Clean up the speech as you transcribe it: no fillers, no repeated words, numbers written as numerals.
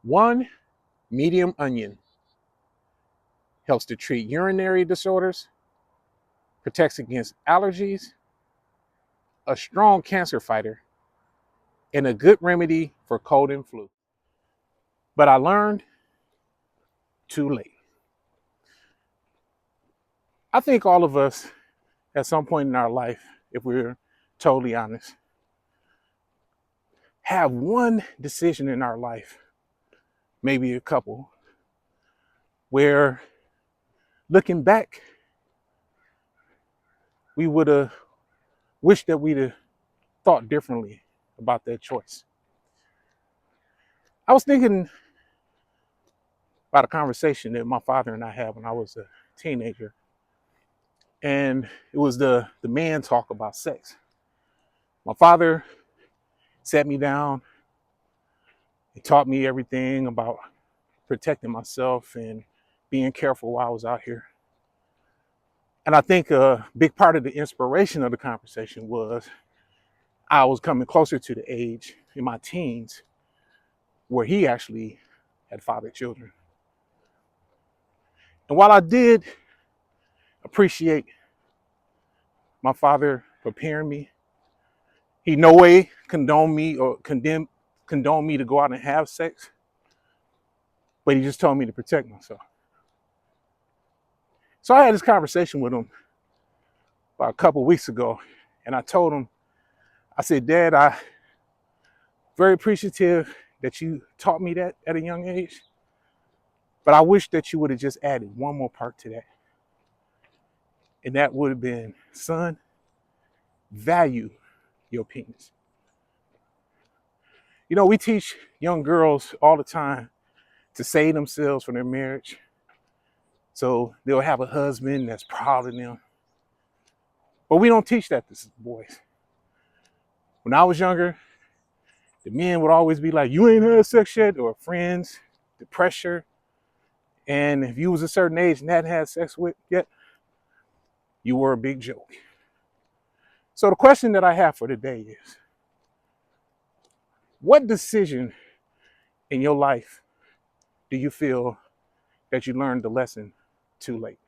One medium onion helps to treat urinary disorders, protects against allergies, a strong cancer fighter, and a good remedy for cold and flu. But I learned too late. I think all of us, at some point in our life, if we're totally honest, have one decision in our life, maybe a couple, where looking back, we would have wished that we'd have thought differently about that choice. I was thinking about a conversation that my father and I had when I was a teenager, and it was the man talk about sex. My father sat me down and taught me everything about protecting myself and being careful while I was out here. And I think a big part of the inspiration of the conversation was I was coming closer to the age in my teens where he actually had fathered children. And while I did appreciate my father preparing me, he no way condoned me or condoned me to go out and have sex, but he just told me to protect myself. So I had this conversation with him about a couple of weeks ago, and I told him, I said, Dad, I'm very appreciative that you taught me that at a young age, but I wish that you would have just added one more part to that. And that would have been, son, value your penis. You know, we teach young girls all the time to save themselves for their marriage. So they'll have a husband that's proud of them. But we don't teach that to boys. When I was younger, the men would always be like, you ain't had sex yet, or friends, the pressure. And if you was a certain age and hadn't had sex with yet, you were a big joke. So the question that I have for today is, what decision in your life do you feel that you learned the lesson too late?